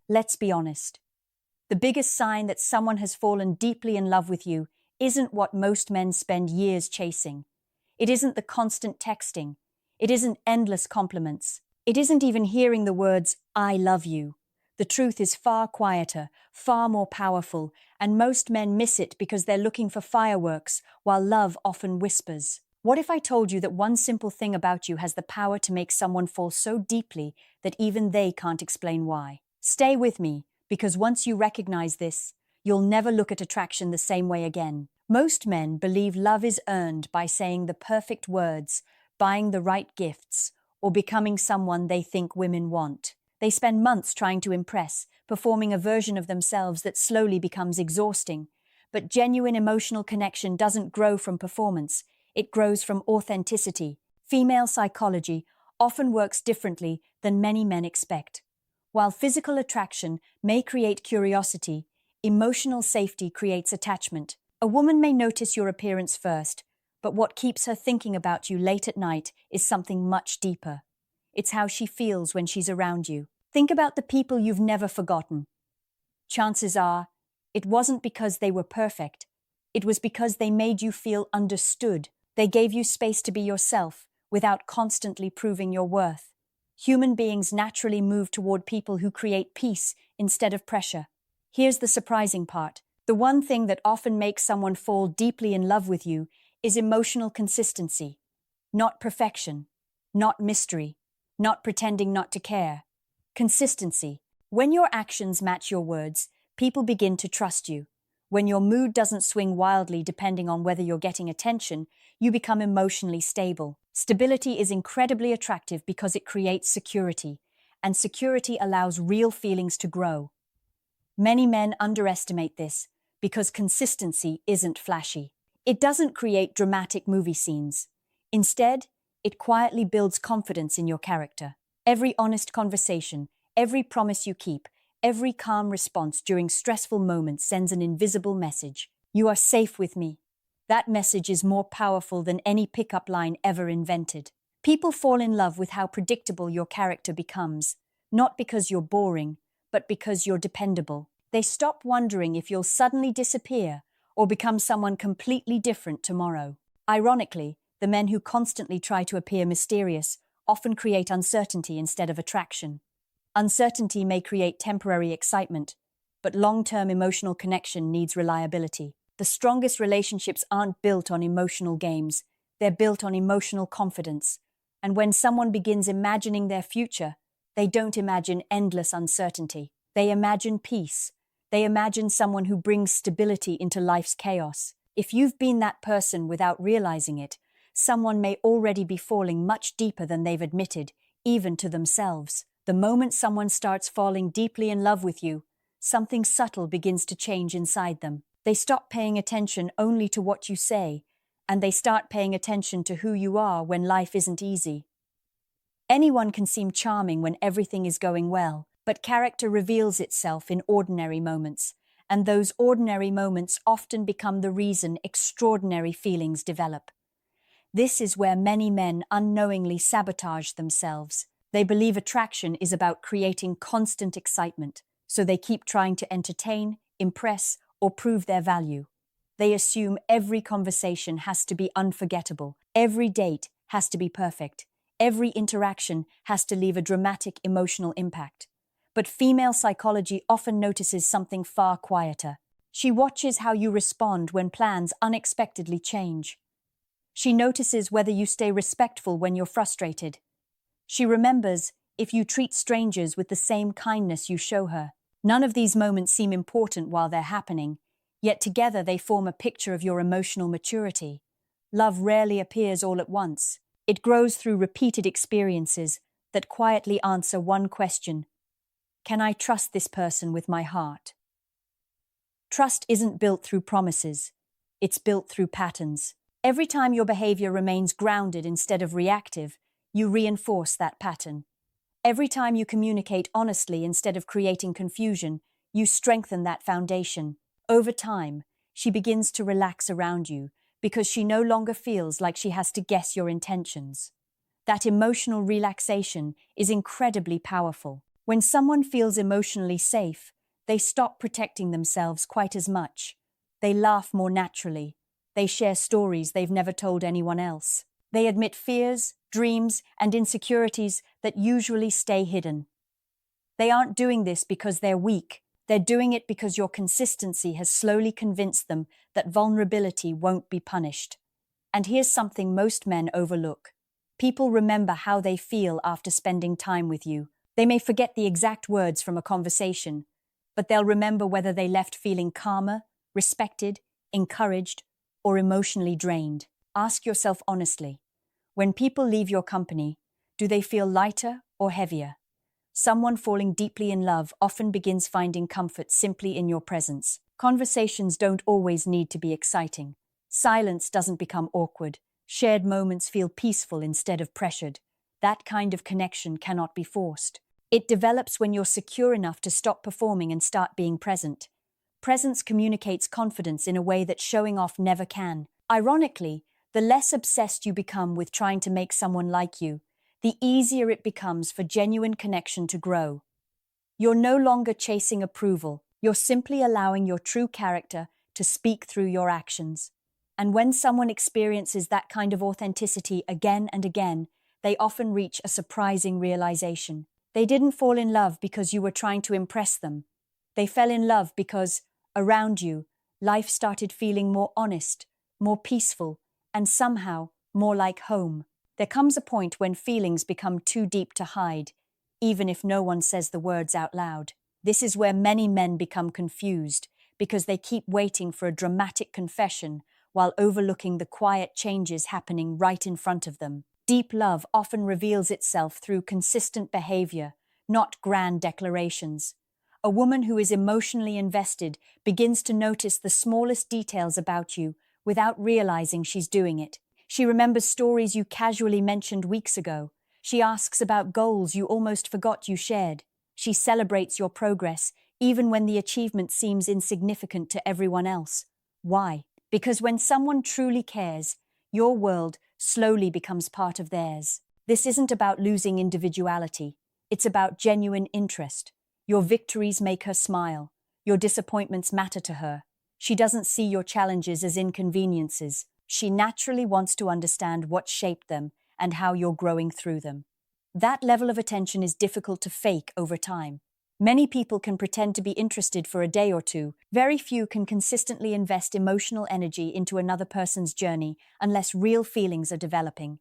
Let's be honest. The biggest sign that someone has fallen deeply in love with you isn't what most men spend years chasing. It isn't the constant texting. It isn't endless compliments. It isn't even hearing the words, "I love you." The truth is far quieter, far more powerful, and most men miss it because they're looking for fireworks, while love often whispers. What if I told you that one simple thing about you has the power to make someone fall so deeply that even they can't explain why? Stay with me, because once you recognize this, you'll never look at attraction the same way again. Most men believe love is earned by saying the perfect words, buying the right gifts, or becoming someone they think women want. They spend months trying to impress, performing a version of themselves that slowly becomes exhausting. But genuine emotional connection doesn't grow from performance, it grows from authenticity. Female psychology often works differently than many men expect. While physical attraction may create curiosity, emotional safety creates attachment. A woman may notice your appearance first, but what keeps her thinking about you late at night is something much deeper. It's how she feels when she's around you. Think about the people you've never forgotten. Chances are, it wasn't because they were perfect. It was because they made you feel understood. They gave you space to be yourself without constantly proving your worth. Human beings naturally move toward people who create peace instead of pressure. Here's the surprising part. The one thing that often makes someone fall deeply in love with you is emotional consistency. Not perfection, not mystery, not pretending not to care. Consistency. When your actions match your words, people begin to trust you. When your mood doesn't swing wildly depending on whether you're getting attention, you become emotionally stable. Stability is incredibly attractive because it creates security, and security allows real feelings to grow. Many men underestimate this because consistency isn't flashy. It doesn't create dramatic movie scenes. Instead, it quietly builds confidence in your character. Every honest conversation, every promise you keep, every calm response during stressful moments sends an invisible message. You are safe with me. That message is more powerful than any pickup line ever invented. People fall in love with how predictable your character becomes, not because you're boring, but because you're dependable. They stop wondering if you'll suddenly disappear or become someone completely different tomorrow. Ironically, the men who constantly try to appear mysterious often create uncertainty instead of attraction. Uncertainty may create temporary excitement, but long-term emotional connection needs reliability. The strongest relationships aren't built on emotional games, they're built on emotional confidence. And when someone begins imagining their future, they don't imagine endless uncertainty. They imagine peace. They imagine someone who brings stability into life's chaos. If you've been that person without realizing it, someone may already be falling much deeper than they've admitted, even to themselves. The moment someone starts falling deeply in love with you, something subtle begins to change inside them. They stop paying attention only to what you say, and they start paying attention to who you are when life isn't easy. Anyone can seem charming when everything is going well, but character reveals itself in ordinary moments, and those ordinary moments often become the reason extraordinary feelings develop. This is where many men unknowingly sabotage themselves. They believe attraction is about creating constant excitement, so they keep trying to entertain, impress, or prove their value. They assume every conversation has to be unforgettable, every date has to be perfect, every interaction has to leave a dramatic emotional impact. But female psychology often notices something far quieter. She watches how you respond when plans unexpectedly change. She notices whether you stay respectful when you're frustrated. She remembers if you treat strangers with the same kindness you show her. None of these moments seem important while they're happening, yet together they form a picture of your emotional maturity. Love rarely appears all at once. It grows through repeated experiences that quietly answer one question: can I trust this person with my heart? Trust isn't built through promises. It's built through patterns. Every time your behavior remains grounded instead of reactive, you reinforce that pattern. Every time you communicate honestly instead of creating confusion, you strengthen that foundation. Over time, she begins to relax around you because she no longer feels like she has to guess your intentions. That emotional relaxation is incredibly powerful. When someone feels emotionally safe, they stop protecting themselves quite as much. They laugh more naturally. They share stories they've never told anyone else. They admit fears, dreams, and insecurities that usually stay hidden. They aren't doing this because they're weak. They're doing it because your consistency has slowly convinced them that vulnerability won't be punished. And here's something most men overlook. People remember how they feel after spending time with you. They may forget the exact words from a conversation, but they'll remember whether they left feeling calmer, respected, encouraged, or emotionally drained. Ask yourself honestly, when people leave your company, do they feel lighter or heavier? Someone falling deeply in love often begins finding comfort simply in your presence. Conversations don't always need to be exciting. Silence doesn't become awkward. Shared moments feel peaceful instead of pressured. That kind of connection cannot be forced. It develops when you're secure enough to stop performing and start being present. Presence communicates confidence in a way that showing off never can. Ironically, the less obsessed you become with trying to make someone like you, the easier it becomes for genuine connection to grow. You're no longer chasing approval. You're simply allowing your true character to speak through your actions. And when someone experiences that kind of authenticity again and again, they often reach a surprising realization. They didn't fall in love because you were trying to impress them. They fell in love because, around you, life started feeling more honest, more peaceful, and somehow more like home. There comes a point when feelings become too deep to hide, even if no one says the words out loud. This is where many men become confused, because they keep waiting for a dramatic confession while overlooking the quiet changes happening right in front of them. Deep love often reveals itself through consistent behavior, not grand declarations. A woman who is emotionally invested begins to notice the smallest details about you without realizing she's doing it. She remembers stories you casually mentioned weeks ago. She asks about goals you almost forgot you shared. She celebrates your progress, even when the achievement seems insignificant to everyone else. Why? Because when someone truly cares, your world slowly becomes part of theirs. This isn't about losing individuality. It's about genuine interest. Your victories make her smile. Your disappointments matter to her. She doesn't see your challenges as inconveniences. She naturally wants to understand what shaped them and how you're growing through them. That level of attention is difficult to fake over time. Many people can pretend to be interested for a day or two. Very few can consistently invest emotional energy into another person's journey unless real feelings are developing.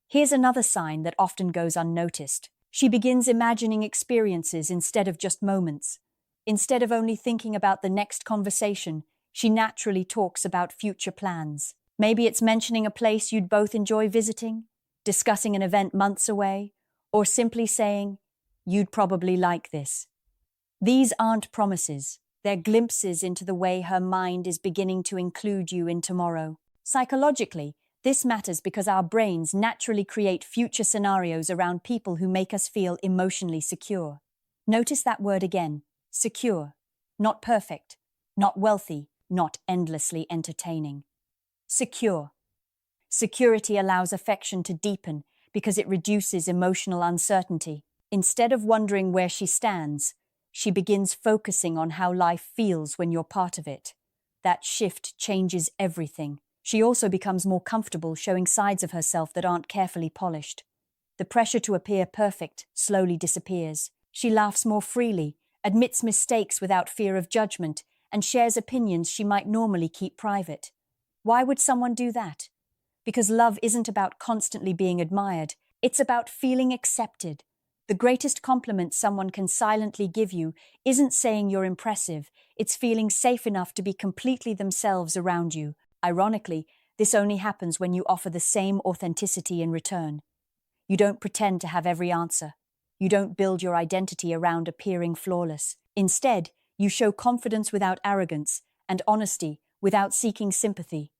Here's another sign that often goes unnoticed. She begins imagining experiences instead of just moments. Instead of only thinking about the next conversation, she naturally talks about future plans. Maybe it's mentioning a place you'd both enjoy visiting, discussing an event months away, or simply saying, "You'd probably like this." These aren't promises. They're glimpses into the way her mind is beginning to include you in tomorrow. Psychologically, this matters because our brains naturally create future scenarios around people who make us feel emotionally secure. Notice that word again, secure. Not perfect, not wealthy, not endlessly entertaining. Secure. Security allows affection to deepen because it reduces emotional uncertainty. Instead of wondering where she stands, she begins focusing on how life feels when you're part of it. That shift changes everything. She also becomes more comfortable showing sides of herself that aren't carefully polished. The pressure to appear perfect slowly disappears. She laughs more freely, admits mistakes without fear of judgment, and shares opinions she might normally keep private. Why would someone do that? Because love isn't about constantly being admired. It's about feeling accepted. The greatest compliment someone can silently give you isn't saying you're impressive. It's feeling safe enough to be completely themselves around you. Ironically, this only happens when you offer the same authenticity in return. You don't pretend to have every answer. You don't build your identity around appearing flawless. Instead, you show confidence without arrogance and honesty without seeking sympathy.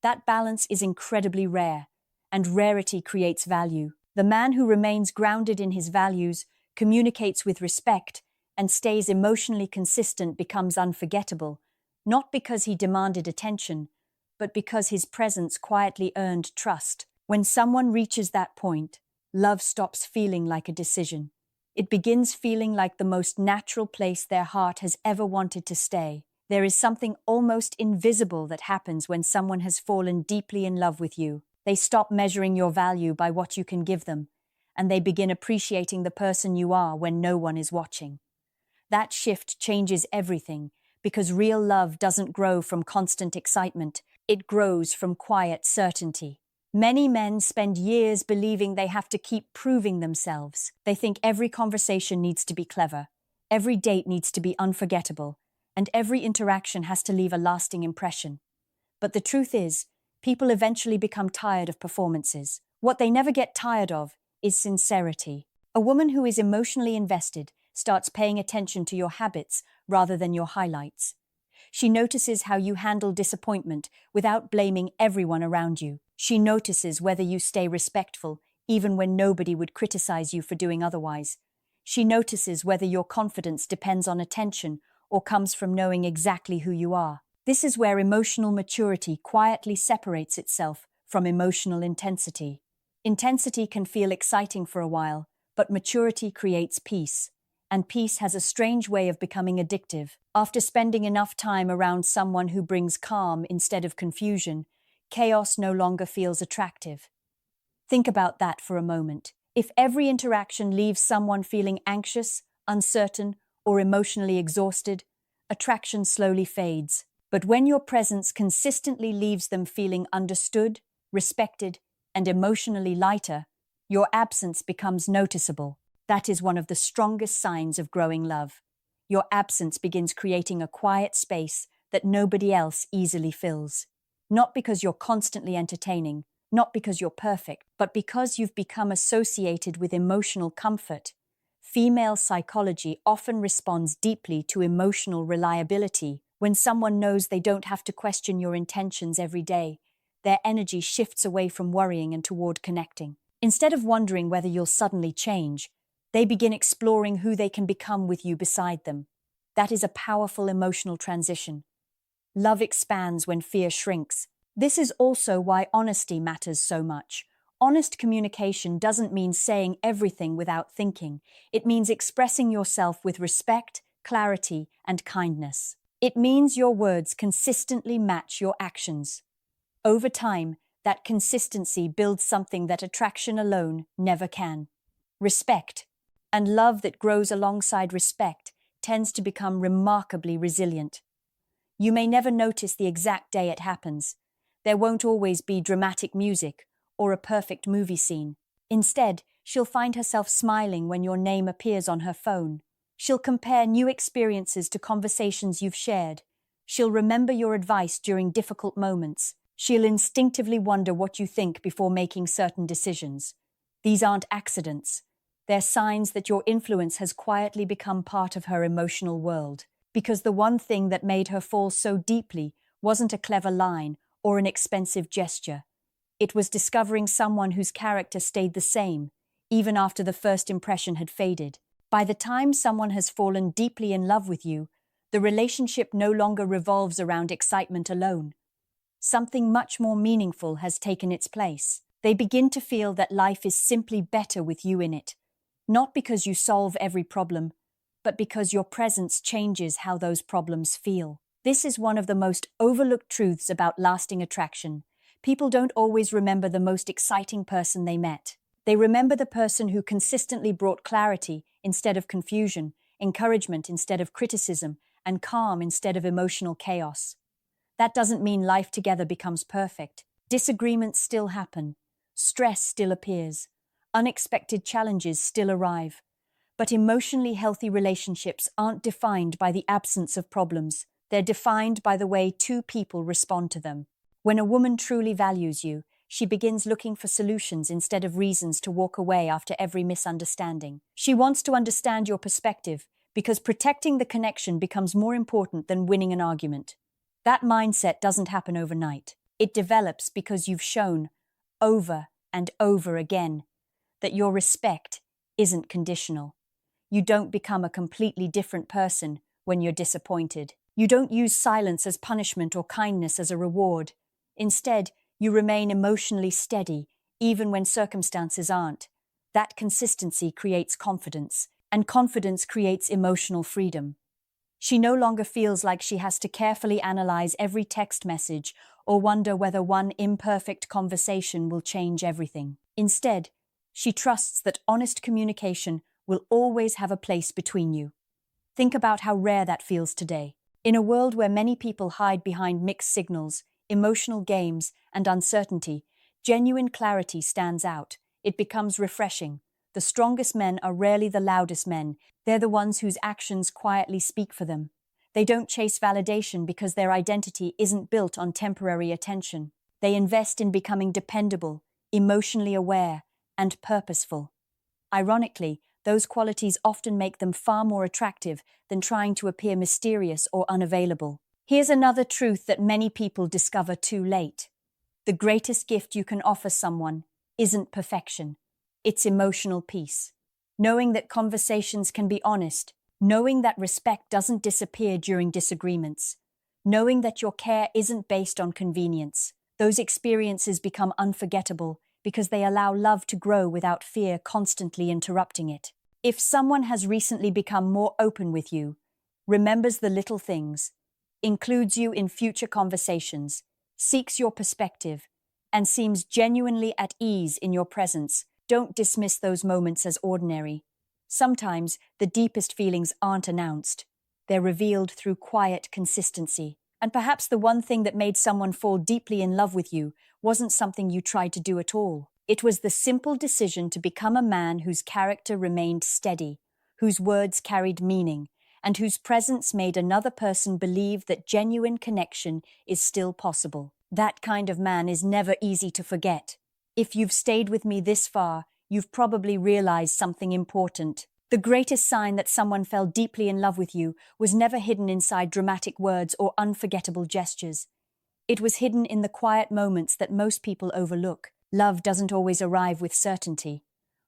That balance is incredibly rare, and rarity creates value. The man who remains grounded in his values, communicates with respect, and stays emotionally consistent becomes unforgettable, not because he demanded attention, but because his presence quietly earned trust. When someone reaches that point, love stops feeling like a decision. It begins feeling like the most natural place their heart has ever wanted to stay. There is something almost invisible that happens when someone has fallen deeply in love with you. They stop measuring your value by what you can give them, and they begin appreciating the person you are when no one is watching. That shift changes everything, because real love doesn't grow from constant excitement, it grows from quiet certainty. Many men spend years believing they have to keep proving themselves. They think every conversation needs to be clever, every date needs to be unforgettable, and every interaction has to leave a lasting impression. But the truth is, people eventually become tired of performances. What they never get tired of is sincerity. A woman who is emotionally invested starts paying attention to your habits rather than your highlights. She notices how you handle disappointment without blaming everyone around you. She notices whether you stay respectful, even when nobody would criticize you for doing otherwise. She notices whether your confidence depends on attention or comes from knowing exactly who you are. This is where emotional maturity quietly separates itself from emotional intensity. Intensity can feel exciting for a while, but maturity creates peace. And peace has a strange way of becoming addictive. After spending enough time around someone who brings calm instead of confusion, chaos no longer feels attractive. Think about that for a moment. If every interaction leaves someone feeling anxious, uncertain, or emotionally exhausted, attraction slowly fades. But when your presence consistently leaves them feeling understood, respected, and emotionally lighter, your absence becomes noticeable. That is one of the strongest signs of growing love. Your absence begins creating a quiet space that nobody else easily fills. Not because you're constantly entertaining, not because you're perfect, but because you've become associated with emotional comfort. Female psychology often responds deeply to emotional reliability. When someone knows they don't have to question your intentions every day, their energy shifts away from worrying and toward connecting. Instead of wondering whether you'll suddenly change, they begin exploring who they can become with you beside them. That is a powerful emotional transition. Love expands when fear shrinks. This is also why honesty matters so much. Honest communication doesn't mean saying everything without thinking. It means expressing yourself with respect, clarity, and kindness. It means your words consistently match your actions. Over time, that consistency builds something that attraction alone never can. Respect. And love that grows alongside respect tends to become remarkably resilient. You may never notice the exact day it happens. There won't always be dramatic music or a perfect movie scene. Instead, she'll find herself smiling when your name appears on her phone. She'll compare new experiences to conversations you've shared. She'll remember your advice during difficult moments. She'll instinctively wonder what you think before making certain decisions. These aren't accidents. They're signs that your influence has quietly become part of her emotional world. Because the one thing that made her fall so deeply wasn't a clever line or an expensive gesture. It was discovering someone whose character stayed the same, even after the first impression had faded. By the time someone has fallen deeply in love with you, the relationship no longer revolves around excitement alone. Something much more meaningful has taken its place. They begin to feel that life is simply better with you in it. Not because you solve every problem, but because your presence changes how those problems feel. This is one of the most overlooked truths about lasting attraction. People don't always remember the most exciting person they met. They remember the person who consistently brought clarity instead of confusion, encouragement instead of criticism, and calm instead of emotional chaos. That doesn't mean life together becomes perfect. Disagreements still happen. Stress still appears. Unexpected challenges still arrive. But emotionally healthy relationships aren't defined by the absence of problems. They're defined by the way two people respond to them. When a woman truly values you, she begins looking for solutions instead of reasons to walk away after every misunderstanding. She wants to understand your perspective because protecting the connection becomes more important than winning an argument. That mindset doesn't happen overnight. It develops because you've shown, over and over again, that your respect isn't conditional. You don't become a completely different person when you're disappointed. You don't use silence as punishment or kindness as a reward. Instead, you remain emotionally steady, even when circumstances aren't. That consistency creates confidence. And confidence creates emotional freedom. She no longer feels like she has to carefully analyze every text message or wonder whether one imperfect conversation will change everything. Instead, she trusts that honest communication will always have a place between you. Think about how rare that feels today. In a world where many people hide behind mixed signals, emotional games, and uncertainty, genuine clarity stands out. It becomes refreshing. The strongest men are rarely the loudest men. They're the ones whose actions quietly speak for them. They don't chase validation because their identity isn't built on temporary attention. They invest in becoming dependable, emotionally aware, and purposeful. Ironically, those qualities often make them far more attractive than trying to appear mysterious or unavailable. Here's another truth that many people discover too late. The greatest gift you can offer someone isn't perfection. It's emotional peace. Knowing that conversations can be honest, knowing that respect doesn't disappear during disagreements, knowing that your care isn't based on convenience. Those experiences become unforgettable because they allow love to grow without fear constantly interrupting it. If someone has recently become more open with you, remembers the little things, includes you in future conversations, seeks your perspective, and seems genuinely at ease in your presence, don't dismiss those moments as ordinary. Sometimes the deepest feelings aren't announced. They're revealed through quiet consistency. And perhaps the one thing that made someone fall deeply in love with you wasn't something you tried to do at all. It was the simple decision to become a man whose character remained steady, whose words carried meaning, and whose presence made another person believe that genuine connection is still possible. That kind of man is never easy to forget. If you've stayed with me this far, you've probably realized something important. The greatest sign that someone fell deeply in love with you was never hidden inside dramatic words or unforgettable gestures. It was hidden in the quiet moments that most people overlook. Love doesn't always arrive with certainty.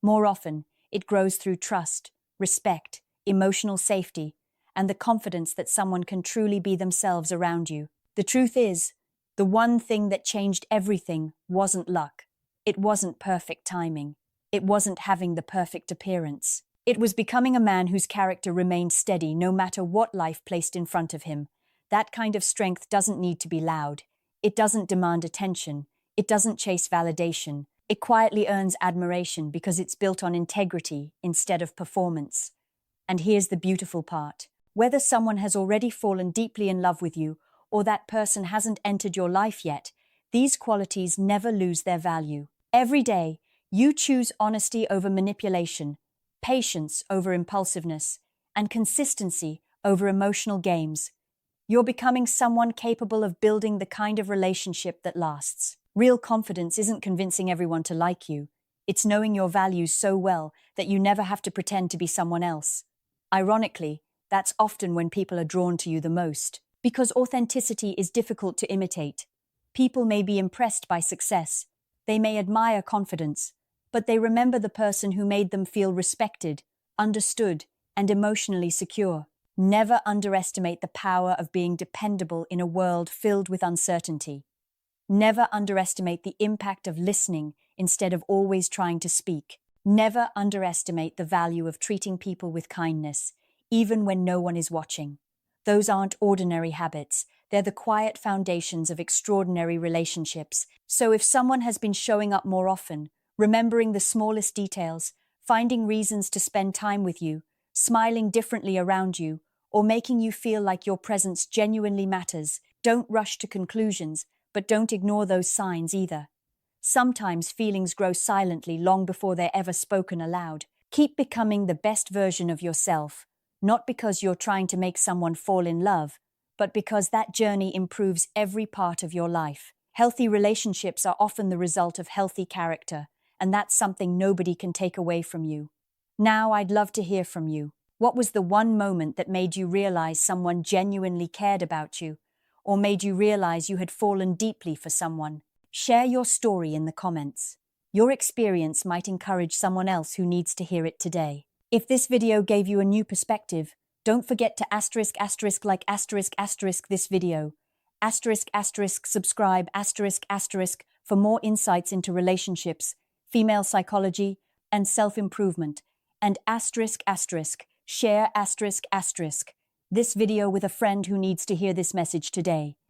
More often, it grows through trust, respect, emotional safety, and the confidence that someone can truly be themselves around you. The truth is, the one thing that changed everything wasn't luck. It wasn't perfect timing. It wasn't having the perfect appearance. It was becoming a man whose character remained steady no matter what life placed in front of him. That kind of strength doesn't need to be loud. It doesn't demand attention. It doesn't chase validation. It quietly earns admiration because it's built on integrity instead of performance. And here's the beautiful part. Whether someone has already fallen deeply in love with you or that person hasn't entered your life yet, these qualities never lose their value. Every day, you choose honesty over manipulation, patience over impulsiveness, and consistency over emotional games. You're becoming someone capable of building the kind of relationship that lasts. Real confidence isn't convincing everyone to like you. It's knowing your values so well that you never have to pretend to be someone else. Ironically, that's often when people are drawn to you the most. Because authenticity is difficult to imitate. People may be impressed by success. They may admire confidence, but they remember the person who made them feel respected, understood, and emotionally secure. Never underestimate the power of being dependable in a world filled with uncertainty. Never underestimate the impact of listening instead of always trying to speak. Never underestimate the value of treating people with kindness, even when no one is watching. Those aren't ordinary habits. They're the quiet foundations of extraordinary relationships. So if someone has been showing up more often, remembering the smallest details, finding reasons to spend time with you, smiling differently around you, or making you feel like your presence genuinely matters, don't rush to conclusions, but don't ignore those signs either. Sometimes feelings grow silently long before they're ever spoken aloud. Keep becoming the best version of yourself, not because you're trying to make someone fall in love, but because that journey improves every part of your life. Healthy relationships are often the result of healthy character, and that's something nobody can take away from you. Now I'd love to hear from you. What was the one moment that made you realize someone genuinely cared about you, or made you realize you had fallen deeply for someone? Share your story in the comments. Your experience might encourage someone else who needs to hear it today. If this video gave you a new perspective, don't forget to like this video, subscribe for more insights into relationships, female psychology, and self-improvement. And share this video with a friend who needs to hear this message today.